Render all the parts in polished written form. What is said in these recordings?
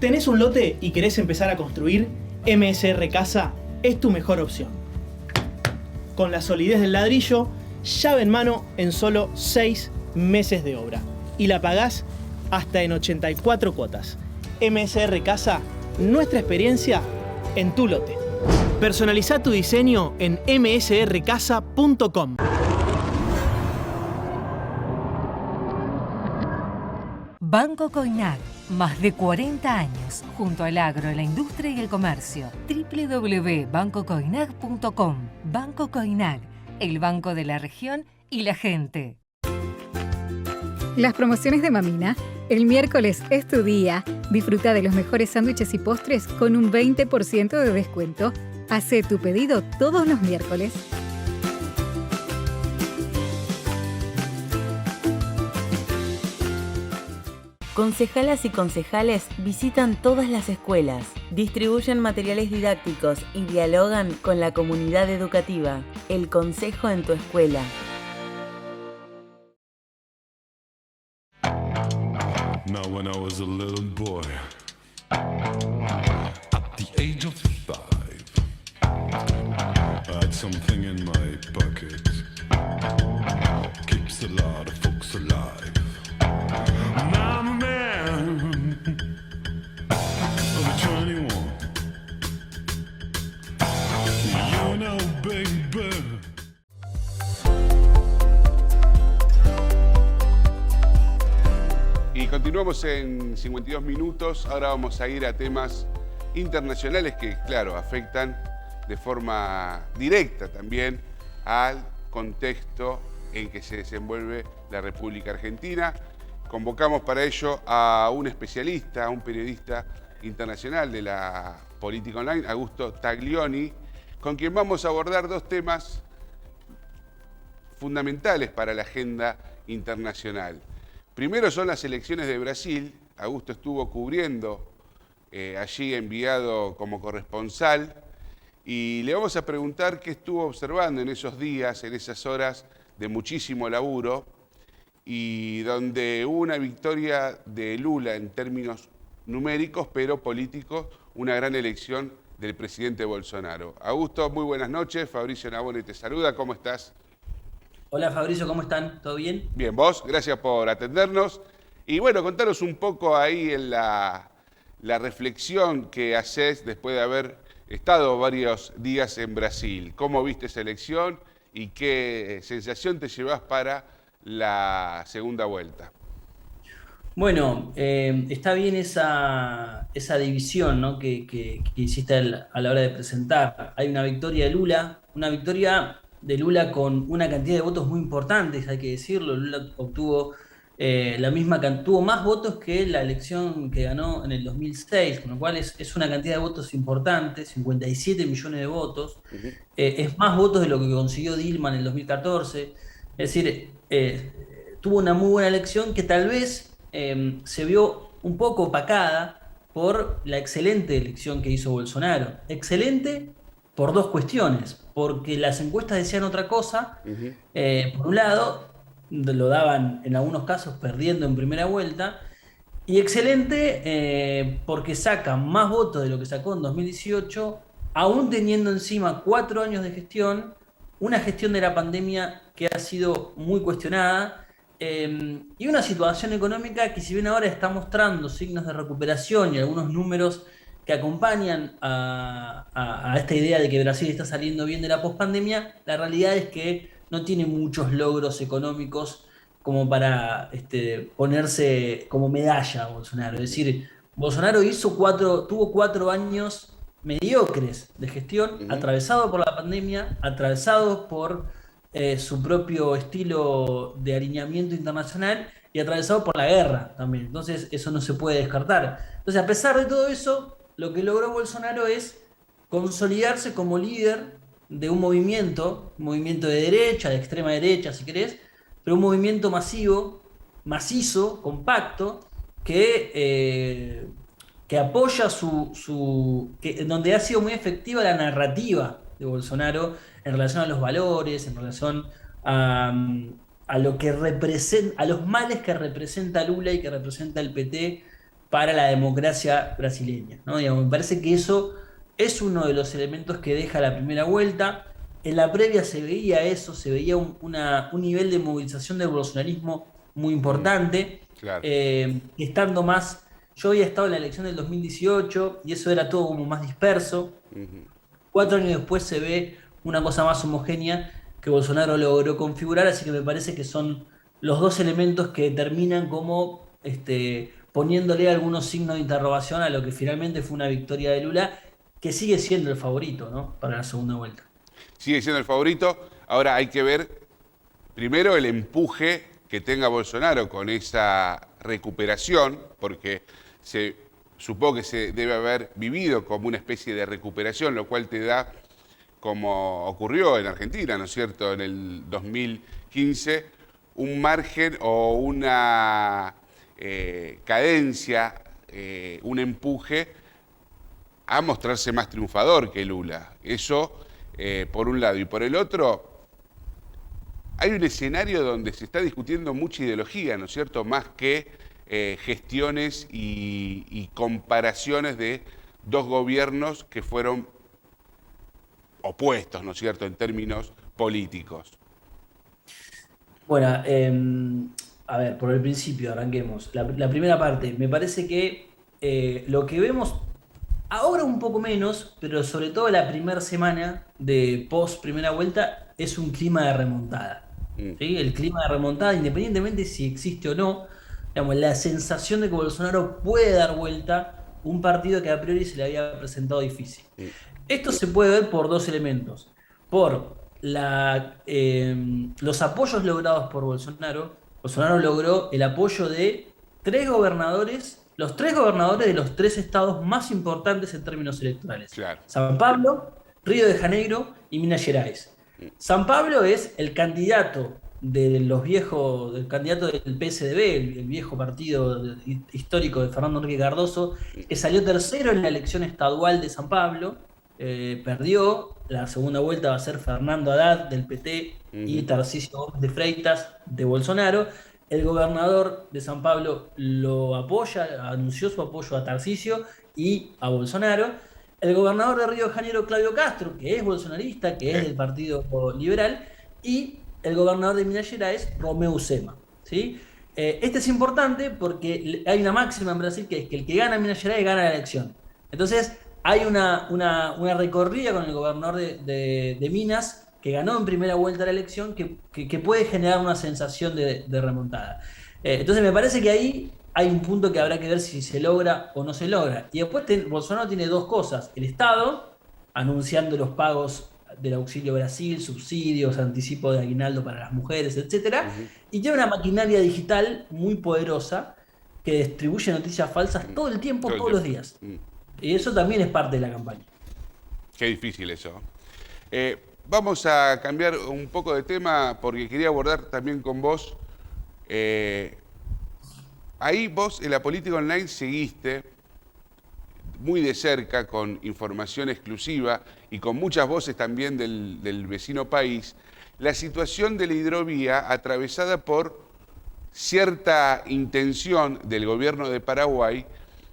¿Tenés un lote y querés empezar a construir? MSR Casa es tu mejor opción. Con la solidez del ladrillo, llave en mano en solo 6 meses de obra. Y la pagás hasta en 84 cuotas. MSR Casa, nuestra experiencia en tu lote. Personaliza tu diseño en msrcasa.com. Banco Coinac, más de 40 años, junto al agro, la industria y el comercio. www.bancocoinac.com. Banco Coinac, el banco de la región y la gente. Las promociones de Mamina. El miércoles es tu día. Disfruta de los mejores sándwiches y postres con un 20% de descuento. Hacé tu pedido todos los miércoles. Concejalas y concejales visitan todas las escuelas, distribuyen materiales didácticos y dialogan con la comunidad educativa. El consejo en tu escuela. Now when I was a little boy, at the age of 5, I had something in my pocket, keeps a lot of folks alive. Now I'm a man of 21, you know baby. Y continuamos en 52 minutos. Ahora vamos a ir a temas internacionales que, claro, afectan de forma directa también al contexto en que se desenvuelve la República Argentina. Convocamos para ello a un especialista, a un periodista internacional de la política online, Augusto Taglioni, con quien vamos a abordar dos temas fundamentales para la agenda internacional. Primero son las elecciones de Brasil. Augusto estuvo cubriendo allí, enviado como corresponsal, y le vamos a preguntar qué estuvo observando en esos días, en esas horas de muchísimo laburo, y donde hubo una victoria de Lula en términos numéricos, pero políticos, una gran elección del presidente Bolsonaro. Augusto, muy buenas noches. Fabricio Navone te saluda. ¿Cómo estás? Hola Fabricio, ¿cómo están? ¿Todo bien? Bien, vos, gracias por atendernos. Y bueno, contanos un poco ahí en la reflexión que haces después de haber estado varios días en Brasil. ¿Cómo viste esa elección y qué sensación te llevas para la segunda vuelta? Bueno, está bien esa división, ¿no? que hiciste a la hora de presentar. Hay una victoria de Lula con una cantidad de votos muy importantes, hay que decirlo. Lula obtuvo tuvo más votos que la elección que ganó en el 2006, con lo cual es una cantidad de votos importante, 57 millones de votos. Es más votos de lo que consiguió Dilma en el 2014. Es decir, tuvo una muy buena elección que tal vez se vio un poco opacada por la excelente elección que hizo Bolsonaro. Excelente por dos cuestiones, porque las encuestas decían otra cosa. Por un lado, lo daban en algunos casos perdiendo en primera vuelta, y excelente porque saca más votos de lo que sacó en 2018, aún teniendo encima 4 años de gestión, una gestión de la pandemia que ha sido muy cuestionada, y una situación económica que, si bien ahora está mostrando signos de recuperación y algunos números que acompañan a esta idea de que Brasil está saliendo bien de la pospandemia, la realidad es que no tiene muchos logros económicos como para ponerse como medalla a Bolsonaro. Es decir, Bolsonaro tuvo 4 años mediocres de gestión, atravesado por la pandemia, atravesado por su propio estilo de alineamiento internacional y atravesado por la guerra también. Entonces eso no se puede descartar. Entonces, a pesar de todo eso, lo que logró Bolsonaro es consolidarse como líder de un movimiento de derecha, de extrema derecha si querés, pero un movimiento masivo, macizo, compacto, que apoya donde ha sido muy efectiva la narrativa de Bolsonaro en relación a los valores, en relación a lo que representa, a los males que representa Lula y que representa el PT para la democracia brasileña, ¿no? Digamos, me parece que eso es uno de los elementos que deja la primera vuelta. En la previa se veía eso, se veía un nivel de movilización del bolsonarismo muy importante. Claro. Estando más, yo había estado en la elección del 2018 y eso era todo como más disperso. 4 años después se ve una cosa más homogénea que Bolsonaro logró configurar, así que me parece que son los dos elementos que terminan como poniéndole algunos signos de interrogación a lo que finalmente fue una victoria de Lula, que sigue siendo el favorito, ¿no?, para la segunda vuelta. Sigue siendo el favorito. Ahora hay que ver primero el empuje que tenga Bolsonaro con esa recuperación, porque supongo que se debe haber vivido como una especie de recuperación, lo cual te da, como ocurrió en Argentina, ¿no es cierto?, en el 2015, un margen o una cadencia, un empuje a mostrarse más triunfador que Lula. Eso por un lado. Y por el otro, hay un escenario donde se está discutiendo mucha ideología, ¿no es cierto?, más que gestiones y comparaciones de dos gobiernos que fueron opuestos, ¿no es cierto?, en términos políticos. Bueno, a ver, por el principio arranquemos. La primera parte, me parece que lo que vemos ahora un poco menos, pero sobre todo la primera semana de post primera vuelta, es un clima de remontada. ¿Sí? El clima de remontada, independientemente si existe o no, digamos, la sensación de que Bolsonaro puede dar vuelta un partido que a priori se le había presentado difícil. Esto se puede ver por dos elementos. Por los apoyos logrados por Bolsonaro. Bolsonaro logró el apoyo de los tres gobernadores de los 3 estados más importantes en términos electorales. Claro. San Pablo, Río de Janeiro y Minas Gerais. San Pablo es el candidato del candidato del PSDB, el viejo partido histórico de Fernando Henrique Cardoso, que salió tercero en la elección estadual de San Pablo, perdió. La segunda vuelta va a ser Fernando Haddad del PT y Tarcísio Gómez de Freitas de Bolsonaro. El gobernador de San Pablo lo apoya, anunció su apoyo a Tarcísio y a Bolsonaro. El gobernador de Río de Janeiro, Claudio Castro, que es bolsonarista, que es del Partido Liberal, y el gobernador de Minas Gerais, Romeu Zema, ¿sí? Este es importante porque hay una máxima en Brasil que es que el que gana Minas Gerais gana la elección. Entonces hay una recorrida con el gobernador de Minas, que ganó en primera vuelta la elección, que puede generar una sensación de remontada. Entonces me parece que ahí hay un punto que habrá que ver si se logra o no se logra. Y después Bolsonaro tiene dos cosas. El Estado, anunciando los pagos del Auxilio Brasil, subsidios, anticipo de aguinaldo para las mujeres, etc. Y tiene una maquinaria digital muy poderosa que distribuye noticias falsas todo el tiempo, todos los días. Y eso también es parte de la campaña. Qué difícil eso. Vamos a cambiar un poco de tema porque quería abordar también con vos. Ahí vos en la política online seguiste muy de cerca, con información exclusiva y con muchas voces también del vecino país, la situación de la hidrovía atravesada por cierta intención del gobierno de Paraguay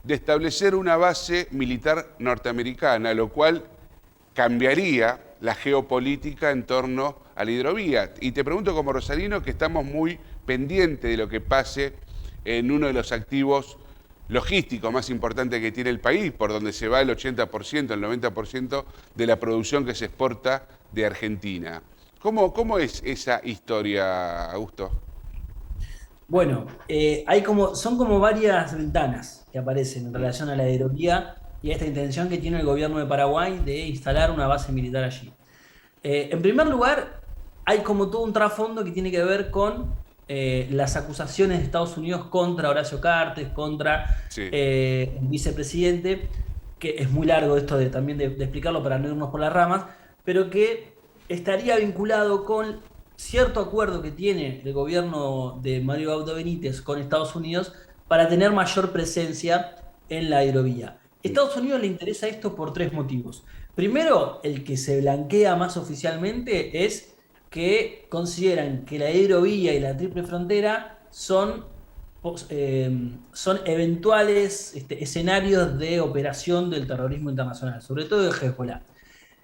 de establecer una base militar norteamericana, lo cual cambiaría la geopolítica en torno a la hidrovía. Y te pregunto como rosarino, que estamos muy pendientes de lo que pase en uno de los activos logísticos más importantes que tiene el país, por donde se va el 80%, el 90% de la producción que se exporta de Argentina. ¿Cómo es esa historia, Augusto? Bueno, son como varias ventanas que aparecen en relación a la hidrovía y a esta intención que tiene el gobierno de Paraguay de instalar una base militar allí. En primer lugar, hay como todo un trasfondo que tiene que ver con las acusaciones de Estados Unidos contra Horacio Cartes, contra el vicepresidente, que es muy largo esto también de explicarlo para no irnos por las ramas, pero que estaría vinculado con cierto acuerdo que tiene el gobierno de Mario Abdo Benítez con Estados Unidos para tener mayor presencia en la hidrovía. A Estados Unidos le interesa esto por 3 motivos. Primero, el que se blanquea más oficialmente es que consideran que la hidrovía y la triple frontera son son eventuales escenarios de operación del terrorismo internacional, sobre todo de Hezbollah.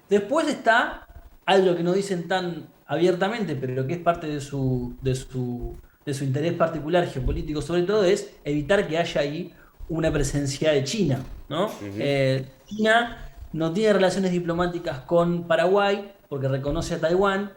Después está algo que no dicen tan abiertamente, pero que es parte de su interés particular geopolítico, sobre todo, es evitar que haya ahí una presencia de China, ¿no? China no tiene relaciones diplomáticas con Paraguay porque reconoce a Taiwán,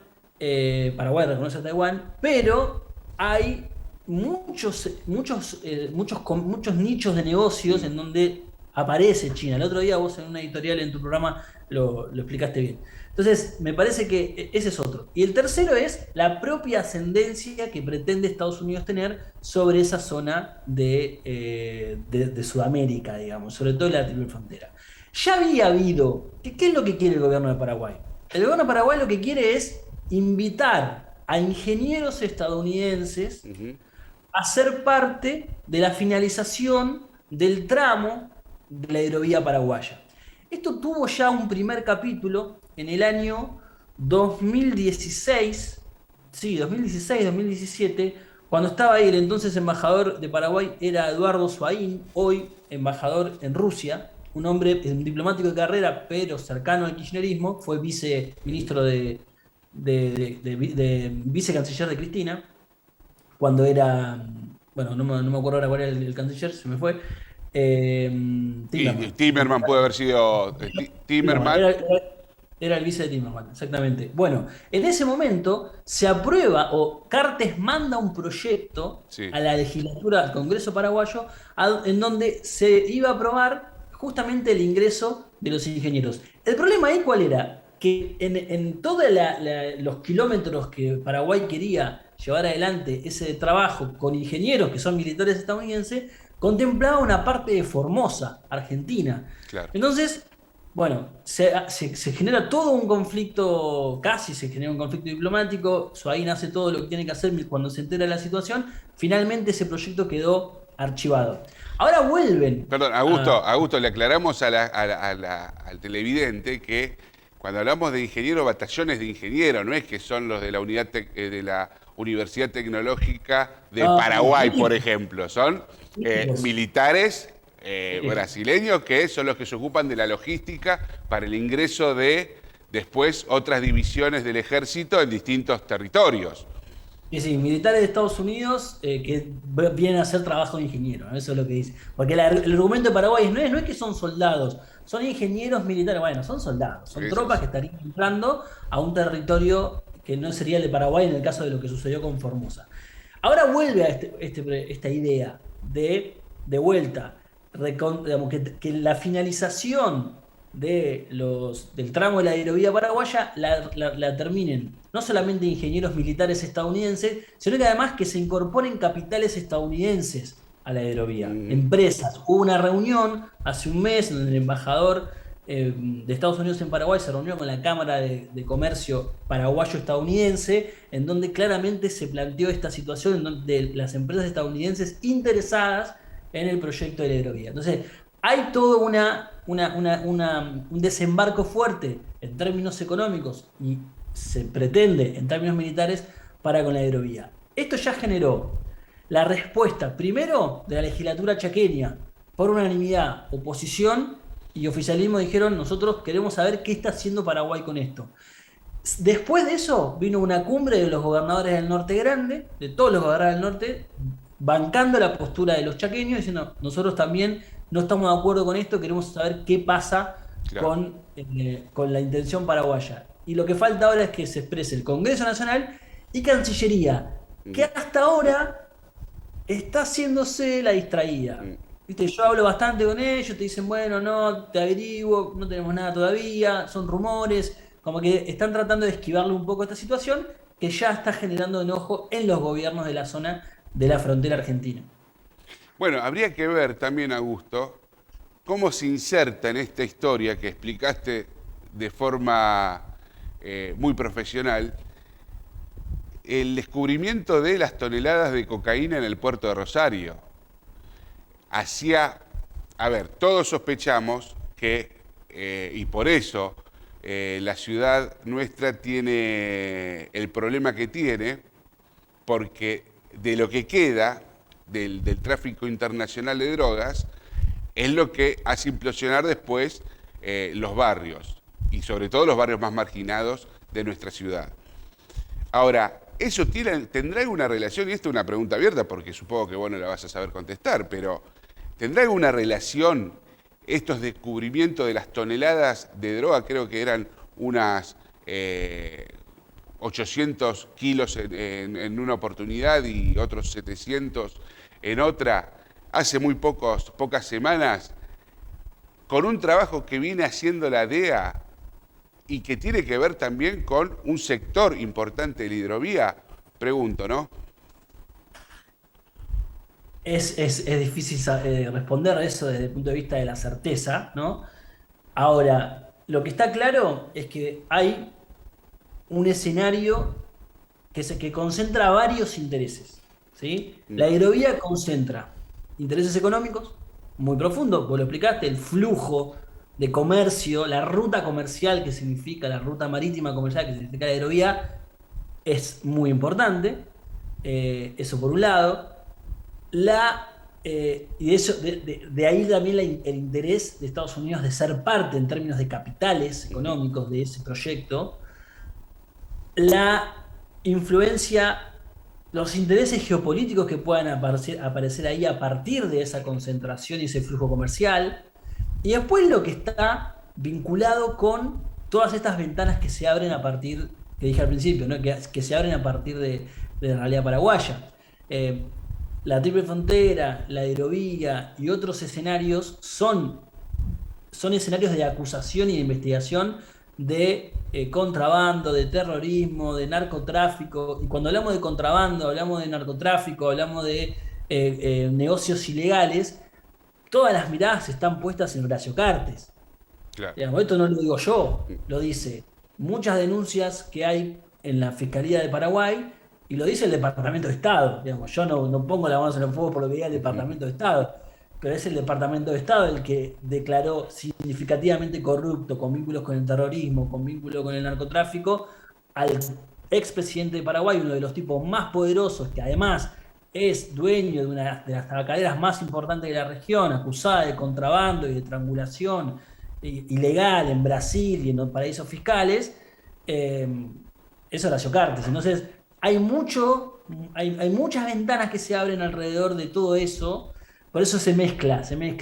Paraguay reconoce a Taiwán, pero hay muchos nichos de negocios en donde aparece China. El otro día vos en una editorial en tu programa lo explicaste bien. Entonces, me parece que ese es otro. Y el tercero es la propia ascendencia que pretende Estados Unidos tener sobre esa zona de Sudamérica, digamos, sobre todo la triple frontera. Ya había habido... ¿Qué es lo que quiere el gobierno de Paraguay? El gobierno de Paraguay lo que quiere es invitar a ingenieros estadounidenses a ser parte de la finalización del tramo de la hidrovía paraguaya. Esto tuvo ya un primer capítulo en el año 2016, 2017, cuando estaba ahí el entonces embajador de Paraguay, era Eduardo Suaín, hoy embajador en Rusia, un hombre, un diplomático de carrera, pero cercano al kirchnerismo, fue viceministro de vicecanciller de Cristina, cuando era, bueno, no me acuerdo ahora cuál era el canciller, se me fue. Timerman puede haber sido Timerman. Era el vice de Timerman, exactamente. Bueno, en ese momento se aprueba, o Cartes manda un proyecto a la legislatura, al Congreso paraguayo, en donde se iba a aprobar justamente el ingreso de los ingenieros. El problema ahí, ¿cuál era? Que en todos los kilómetros que Paraguay quería llevar adelante ese trabajo con ingenieros que son militares estadounidenses, contemplaba una parte de Formosa, Argentina. Claro. Entonces, bueno, se genera todo un conflicto, casi se genera un conflicto diplomático, Suaín hace todo lo que tiene que hacer cuando se entera de la situación, finalmente ese proyecto quedó archivado. Ahora vuelven. Perdón, Augusto, le aclaramos al televidente que cuando hablamos de ingenieros, batallones de ingenieros, no es que son los de la unidad de la Universidad Tecnológica de Paraguay, por ejemplo, son militares brasileños que son los que se ocupan de la logística para el ingreso de después otras divisiones del ejército en distintos territorios. Sí, militares de Estados Unidos que vienen a hacer trabajo de ingeniero, ¿no? Eso es lo que dice. Porque el argumento de Paraguay no es que son soldados, son ingenieros militares, bueno, son soldados, son tropas que estarían entrando a un territorio que no sería el de Paraguay en el caso de lo que sucedió con Formosa. Ahora vuelve a esta idea de vuelta, digamos, que la finalización del tramo de la hidrovía paraguaya la terminen no solamente ingenieros militares estadounidenses, sino que además que se incorporen capitales estadounidenses a la hidrovía, empresas. Hubo una reunión hace un mes donde el embajador de Estados Unidos en Paraguay se reunió con la Cámara de Comercio paraguayo-estadounidense, en donde claramente se planteó esta situación en donde las empresas estadounidenses interesadas en el proyecto de la hidrovía. Entonces, hay todo un desembarco fuerte en términos económicos y se pretende en términos militares para con la hidrovía. Esto ya generó la respuesta, primero, de la legislatura chaqueña, por unanimidad, oposición y oficialismo dijeron, nosotros queremos saber qué está haciendo Paraguay con esto. Después de eso, vino una cumbre de los gobernadores del norte grande, de todos los gobernadores del norte, bancando la postura de los chaqueños, diciendo, nosotros también no estamos de acuerdo con esto, queremos saber qué pasa con la intención paraguaya. Y lo que falta ahora es que se exprese el Congreso Nacional y Cancillería, que hasta ahora está haciéndose la distraída. ¿Viste? Yo hablo bastante con ellos, te dicen, bueno, no, te averiguo, no tenemos nada todavía, son rumores, como que están tratando de esquivarle un poco esta situación que ya está generando enojo en los gobiernos de la zona de la frontera argentina. Bueno, habría que ver también, Augusto, cómo se inserta en esta historia que explicaste de forma muy profesional el descubrimiento de las toneladas de cocaína en el puerto de Rosario. Todos sospechamos que, y por eso la ciudad nuestra tiene el problema que tiene, porque de lo que queda del tráfico internacional de drogas, es lo que hace implosionar después los barrios, y sobre todo los barrios más marginados de nuestra ciudad. Ahora, ¿eso tendrá alguna relación? Y esta es una pregunta abierta porque supongo que vos no la vas a saber contestar, pero ¿tendrá alguna relación estos descubrimientos de las toneladas de droga? Creo que eran unas 800 kilos en una oportunidad y otros 700 en otra, hace muy pocas semanas, con un trabajo que viene haciendo la DEA y que tiene que ver también con un sector importante de la hidrovía, pregunto, ¿no? Es difícil responder eso desde el punto de vista de la certeza, ¿no? Ahora, lo que está claro es que hay un escenario que concentra varios intereses, ¿sí? La hidrovía concentra intereses económicos muy profundos, vos lo explicaste, el flujo de comercio, la ruta comercial que significa, la ruta marítima comercial que significa la hidrovía, es muy importante, eso por un lado. Y de ahí también el interés de Estados Unidos de ser parte en términos de capitales económicos de ese proyecto, la influencia, los intereses geopolíticos que puedan aparecer ahí a partir de esa concentración y ese flujo comercial, y después lo que está vinculado con todas estas ventanas que se abren a partir, que dije al principio, ¿no? que se abren a partir de la realidad paraguaya. La Triple Frontera, la hidrovía y otros escenarios son escenarios de acusación y de investigación de contrabando, de terrorismo, de narcotráfico. Y cuando hablamos de contrabando, hablamos de narcotráfico, hablamos de negocios ilegales, todas las miradas están puestas en Horacio Cartes. Claro. Digamos, esto no lo digo yo, lo dice muchas denuncias que hay en la Fiscalía de Paraguay y lo dice el Departamento de Estado. Digamos, yo no pongo la mano en el fuego por lo que diga el Departamento de Estado, pero es el Departamento de Estado el que declaró significativamente corrupto, con vínculos con el terrorismo, con vínculos con el narcotráfico, al expresidente de Paraguay, uno de los tipos más poderosos, que además es dueño de una de las tabacaleras más importantes de la región, acusada de contrabando y de triangulación ilegal en Brasil y en los paraísos fiscales. Es Horacio Cartes. Entonces, hay muchas ventanas que se abren alrededor de todo eso. Por eso se mezcla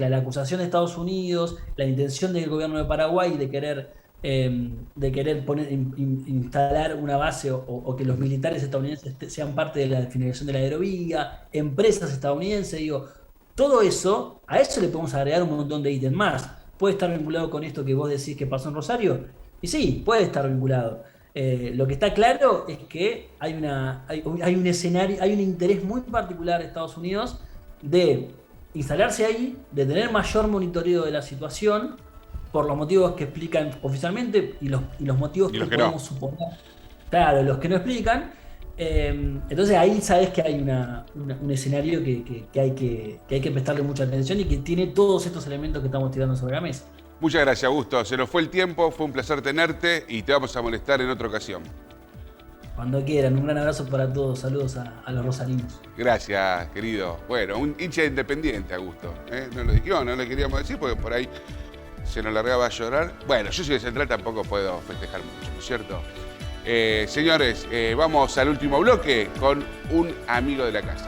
la acusación de Estados Unidos, la intención del gobierno de Paraguay de querer instalar una base o que los militares estadounidenses sean parte de la finalización de la hidrovía, empresas estadounidenses, todo eso, a eso le podemos agregar un montón de ítems más. ¿Puede estar vinculado con esto que vos decís que pasó en Rosario? Y sí, puede estar vinculado. Lo que está claro es que hay un escenario, hay un interés muy particular de Estados Unidos de instalarse ahí, de tener mayor monitoreo de la situación, por los motivos que explican oficialmente y los motivos que podemos suponer. Claro, los que no explican. Entonces ahí sabes que hay un escenario que hay que prestarle mucha atención y que tiene todos estos elementos que estamos tirando sobre la mesa. Muchas gracias, Augusto. Se nos fue el tiempo, fue un placer tenerte y te vamos a molestar en otra ocasión. Cuando quieran, un gran abrazo para todos. Saludos a los rosarinos. Gracias, querido. Bueno, un hincha independiente, Augusto. No lo dijimos, no le queríamos decir porque por ahí se nos largaba a llorar. Bueno, yo soy de Central, tampoco puedo festejar mucho, ¿no es cierto? Señores, vamos al último bloque con un amigo de la casa.